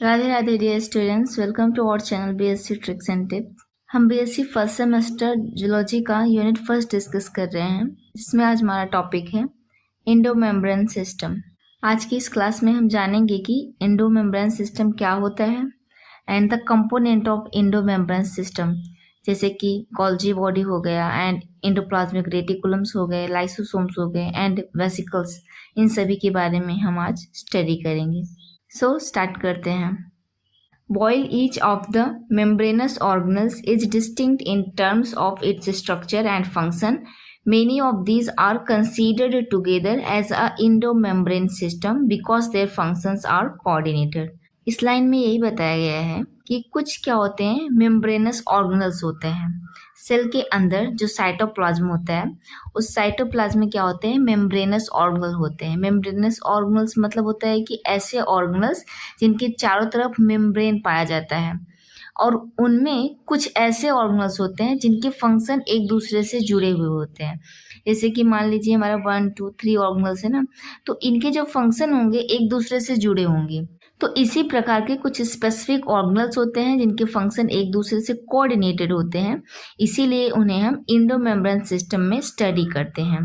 Radhe Radhe dear students, welcome to our channel BSc tricks and tips. हम BSc first semester zoology का unit first discuss कर रहे हैं, जिसमें आज हमारा टॉपिक है एंडोमेम्ब्रेन सिस्टम। आज की इस क्लास में हम जानेंगे कि एंडोमेम्ब्रेन सिस्टम क्या होता है and the component of endomembrane system, जैसे कि गोल्जी बॉडी हो गया एंड एंडोप्लाज्मिक रेटिकुलम्स हो गए, लाइसोसोम्स हो गए एंड वेसिकल्स। इन सभी के बारे में हम आज स्टडी करेंगे। सो स्टार्ट करते हैं। While each of the membranous organelles is distinct in terms of its structure and function, many of these are considered together as a endomembrane system because their functions are coordinated. इस line में यही बताया गया है कि कुछ क्या होते हैं, मेम्ब्रेनस ऑर्गेनल्स होते हैं। सेल के अंदर जो साइटोप्लाज्म होता है, उस साइटोप्लाज्म में क्या होते हैं, मेम्ब्रेनस ऑर्गेनल होते हैं। मेम्ब्रेनस ऑर्गेनल्स मतलब होता है कि ऐसे ऑर्गेनल्स जिनके चारों तरफ मेम्ब्रेन पाया जाता है, और उनमें कुछ ऐसे ऑर्गेनल्स होते हैं जिनके फंक्शन एक दूसरे से जुड़े हुए होते हैं। जैसे कि मान लीजिए हमारा 1 2 3 ऑर्गेनल्स है ना, तो इनके जो फंक्शन होंगे एक दूसरे से जुड़े होंगे। तो इसी प्रकार के कुछ स्पेसिफिक ऑर्गेनल्स होते हैं जिनके फंक्शन एक दूसरे से कोऑर्डिनेटेड होते हैं, इसीलिए उन्हें हम एंडोमेम्ब्रेन सिस्टम में स्टडी करते हैं।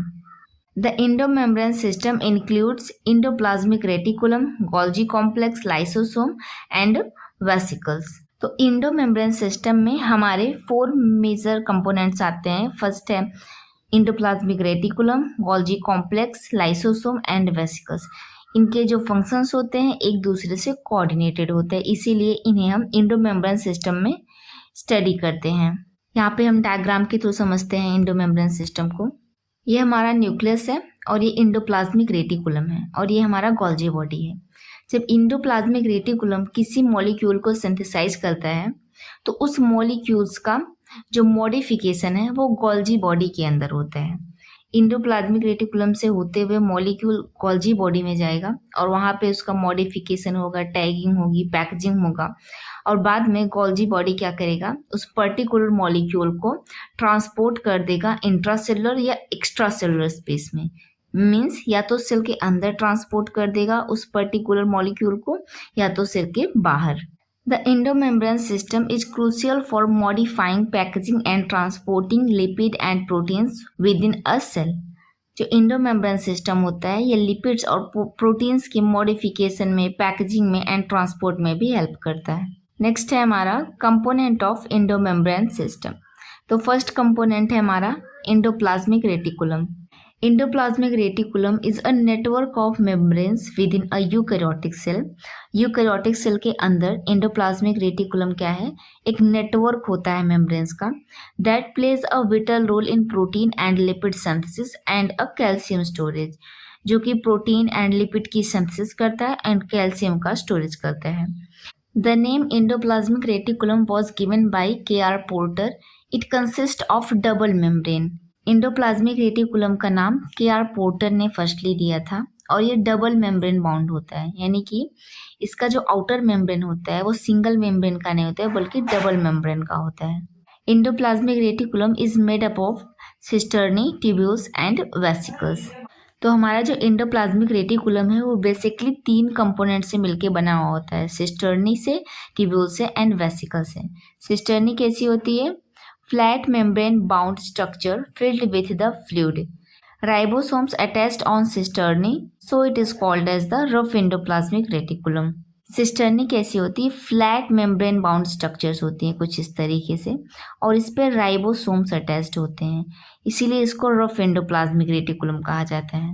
The endomembrane system includes endoplasmic reticulum, Golgi complex, lysosome and vesicles। तो एंडोमेम्ब्रेन सिस्टम में हमारे 4 मेजर कंपोनेंट्स आते हैं। फर्स्ट है endoplasmic reticulum, Golgi complex, lysosome and vesicles. इनके जो फंक्शंस होते हैं एक दूसरे से कोऑर्डिनेटेड होते हैं, इसीलिए इन्हें हम एंडोमेम्ब्रेन सिस्टम में स्टडी करते हैं। यहाँ पे हम डायग्राम के थ्रू समझते हैं एंडोमेम्ब्रेन सिस्टम को। ये हमारा न्यूक्लियस है और ये एंडोप्लाज्मिक रेटिकुलम है और ये हमारा गोल्जी बॉडी है। जब एंडोप्लाज्मिक रेटिकुलम किसी मॉलिक्यूल को सिंथेसाइज करता है तो उस मॉलिक्यूल्स का जो मॉडिफिकेशन है वो गोल्जी बॉडी के अंदर होता है। एंडोप्लाज्मिक रेटिकुलम से होते हुए मॉलिक्यूल गोल्जी बॉडी में जाएगा और वहाँ पे उसका मॉडिफिकेशन होगा, टैगिंग होगी, पैकेजिंग होगा, और बाद में गोल्जी बॉडी क्या करेगा, उस पर्टिकुलर मॉलिक्यूल को ट्रांसपोर्ट कर देगा इंट्रासेलुलर या एक्स्ट्रा सेलुलर स्पेस में। मीन्स या तो सेल के अंदर ट्रांसपोर्ट कर देगा उस पर्टिकुलर मॉलिक्यूल को, या तो सेल के बाहर। The endomembrane system is crucial for modifying, packaging and transporting lipid and proteins within a cell। जो एंडोमेम्ब्रेन सिस्टम होता है ये लिपिड्स और प्रोटीन्स की मॉडिफिकेशन में, पैकेजिंग में एंड ट्रांसपोर्ट में भी हेल्प करता है। नेक्स्ट है हमारा कंपोनेंट ऑफ एंडोमेम्ब्रेन सिस्टम। तो फर्स्ट कंपोनेंट है हमारा endoplasmic reticulum. Endoplasmic reticulum is a network of membranes within a eukaryotic cell। Eukaryotic cell के अंदर एंडोप्लाज्मिक रेटिकुलम क्या है, एक नेटवर्क होता है मेम्ब्रेन्स का, that plays a vital role in protein and lipid synthesis and a calcium storage, जो कि प्रोटीन एंड लिपिड की सिंथेसिस करता है एंड कैल्शियम का स्टोरेज करता है। The name endoplasmic reticulum was given by K.R. Porter. It consist of double membrane. Endoplasmic reticulum का नाम K.R. पोर्टर ने फर्स्टली दिया था और ये डबल मेम्ब्रेन बाउंड होता है, यानी कि इसका जो आउटर मेम्ब्रेन होता है वो सिंगल मेम्ब्रेन का नहीं होता है बल्कि डबल मेम्ब्रेन का होता है। Endoplasmic reticulum is made up of cisternae, tubules and vesicles. तो हमारा जो एंडोप्लाज्मिक रेटिकुलम है वो बेसिकली 3 कंपोनेंट से मिलके बना हुआ होता है, सिस्टर्नी से, ट्यूब्यूल से एंड वेसिकल से। सिस्टर्नी कैसी होती है, flat membrane bound structure filled with the fluid, ribosomes attached on cisternae, so it is called as the rough endoplasmic reticulum। Cisternae कैसी होती है, फ्लैट मेम्ब्रेन बाउंड स्ट्रक्चर्स होती हैं कुछ इस तरीके से, और इस पर राइबोसोम्स अटैच्ड होते हैं, इसीलिए इसको रफ एंडोप्लाज्मिक रेटिकुलम कहा जाता है।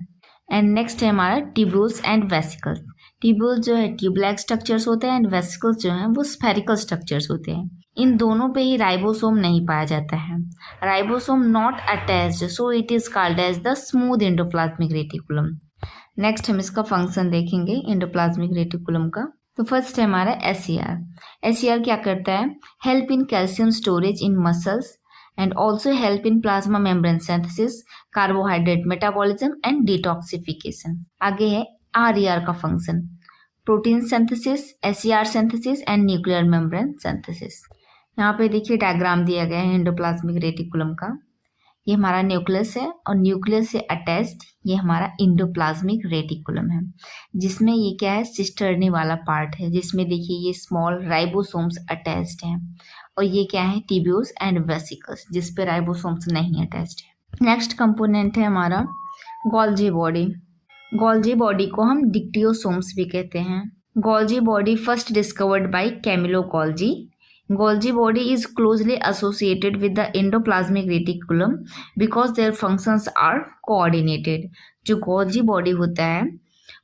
एंड नेक्स्ट है हमारा ट्यूब्यूल्स एंड वेसिकल्स। ट्यूब्यूल्स जो है ट्यूब लाइक स्ट्रक्चर्स होते हैं एंड वेसिकल्स जो हैं वो स्फेरिकल स्ट्रक्चर्स होते हैं। इन दोनों पे ही राइबोसोम नहीं पाया जाता है, ribosome not attached, so it is called as the smooth endoplasmic reticulum. Next हम इसका फंक्शन देखेंगे एंडोप्लाज्मिक रेटिकुलम का। तो फर्स्ट है हमारा SCR। SCR क्या करता है, help in calcium storage in muscles and also help in plasma membrane synthesis, carbohydrate metabolism and detoxification. आगे है RER का function, protein synthesis, SCR synthesis and nuclear membrane synthesis. यहाँ पे देखिए डायग्राम दिया गया है एंडोप्लाज्मिक रेटिकुलम का। ये हमारा न्यूक्लियस है और न्यूक्लियस से अटैच्ड ये हमारा इंडोप्लाज्मिक रेटिकुलम है, जिसमें ये क्या है, सिस्टर्नी वाला पार्ट है, जिसमें देखिए ये स्मॉल राइबोसोम्स अटैच्ड हैं। और ये क्या है, टिब्यूल्स एंड वेसिकल्स, जिस पे राइबोसोम्स नहीं अटैच्ड है। नेक्स्ट कंपोनेंट है हमारा गोल्जी बॉडी। गोल्जी बॉडी को हम डिक्टियोसोम्स भी कहते हैं। Golgi body first discovered by Camillo Golgi. Golgi body is closely associated with the endoplasmic reticulum because their functions are coordinated. जो Golgi body होता है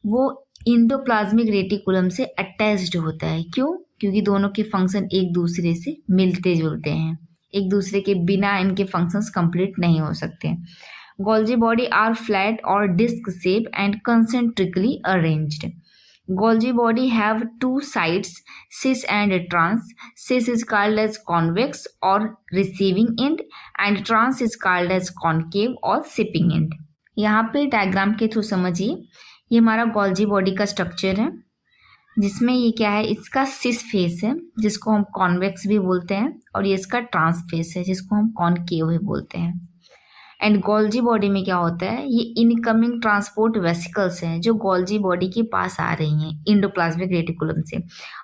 वो इंडोप्लाज्मिक रेटिकुलम से अटैच्ड होता है। क्यों? क्योंकि दोनों के फंक्शन एक दूसरे से मिलते जुलते हैं, एक दूसरे के बिना इनके फंक्शंस कंप्लीट नहीं हो सकते। Golgi body are flat or disc shape and concentrically arranged. Golgi body have two sides, cis and trans. Cis is called as convex or receiving end and trans is called as concave or shipping end. यहाँ पे diagram के through समझिए, ये हमारा Golgi body का structure है, जिसमें ये क्या है, इसका सिस फेस है जिसको हम कॉन्वेक्स भी बोलते हैं, और ये इसका ट्रांस फेस है जिसको हम कॉनकेव भी बोलते हैं। एंड गोल्जी बॉडी में क्या होता है, ये इनकमिंग ट्रांसपोर्ट वेसिकल्स हैं जो गोल्जी बॉडी के पास आ रही हैं इंडोप्लाज्मिक रेटिकुलम से,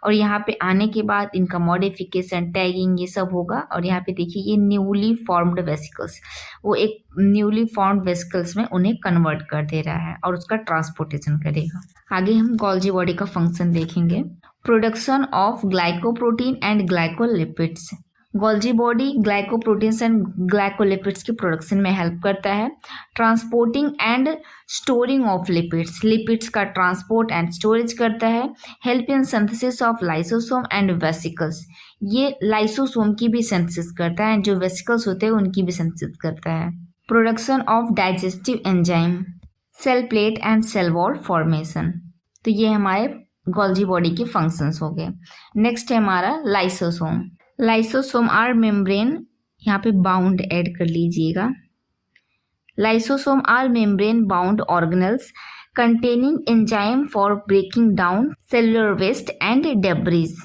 और यहाँ पे आने के बाद इनका मॉडिफिकेशन, टैगिंग, ये सब होगा। और यहाँ पे देखिए ये न्यूली फॉर्म्ड वेसिकल्स, वो एक न्यूली फॉर्म्ड वेसिकल्स में उन्हें कन्वर्ट कर दे रहा है और उसका ट्रांसपोर्टेशन करेगा। आगे हम गोल्जी बॉडी का फंक्शन देखेंगे। Production of glycoprotein and glycolipids. Golgi body glycoproteins and glycolipids की प्रोडक्शन में हेल्प करता है। Transporting and storing of lipids, lipids का ट्रांसपोर्ट एंड स्टोरेज करता है। Help in synthesis of lysosome and vesicles, ये लाइसोसोम की भी सिंथेसिस करता है, जो वेसिकल्स होते हैं उनकी भी सिंथेसिस करता है। Production of digestive enzyme, cell plate and cell wall formation. तो ये हमारे गोल्जी बॉडी के फंक्शंस हो गए। नेक्स्ट है हमारा लाइसोसोम। लाइसोसोम आर मेम्ब्रेन, यहाँ पे बाउंड ऐड कर लीजिएगा। Lysosome are membrane bound organelles containing enzyme for breaking down cellular waste and debris.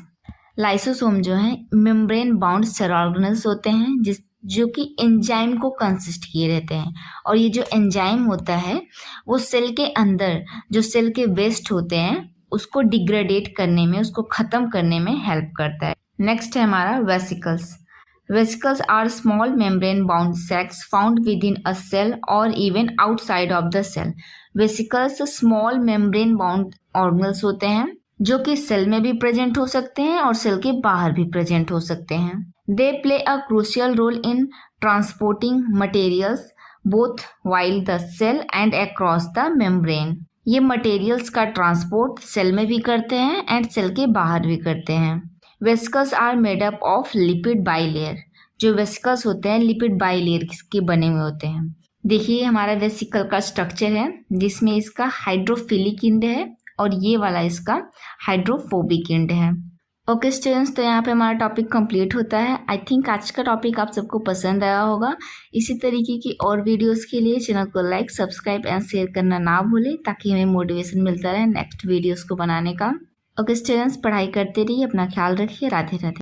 Lysosome जो है मेम्ब्रेन बाउंड सेल ऑर्गेनल्स होते हैं जो कि एंजाइम को कंसिस्ट किए रहते हैं, और ये जो एंजाइम होता है वो सेल के अंदर जो सेल के वेस्ट होते हैं उसको डिग्रेडेट करने में, उसको ख़त्म करने में हेल्प करता है। नेक्स्ट है हमारा vesicles. Vesicles are small membrane bound sacs found within a cell और even outside of the cell. Vesicles small membrane bound organelles होते हैं जो कि सेल में भी प्रेजेंट हो सकते हैं और सेल के बाहर भी प्रेजेंट हो सकते हैं। They play a crucial role in transporting materials both while the cell and across the membrane. ये मटेरियल्स का ट्रांसपोर्ट सेल में भी करते हैं एंड सेल के बाहर भी करते हैं। Vesicles are made up of lipid bilayer, जो वेसिकल्स होते हैं लिपिड बाइलेयर के बने हुए होते हैं। देखिए हमारा वेसिकल का स्ट्रक्चर है जिसमें इसका हाइड्रोफिलिक एंड है और ये वाला इसका हाइड्रोफोबिक एंड है। ओके स्टूडेंट्स, तो यहाँ पे हमारा टॉपिक कंप्लीट होता है। आई थिंक आज का टॉपिक आप सबको पसंद आया होगा। इसी तरीके की और वीडियोस के लिए चैनल को लाइक, सब्सक्राइब एंड शेयर करना ना भूलें, ताकि हमें मोटिवेशन मिलता रहे नेक्स्ट वीडियोस को बनाने का। ओके स्टूडेंट्स, पढ़ाई करते रहिए, अपना ख्याल रखिए। राधे राधे।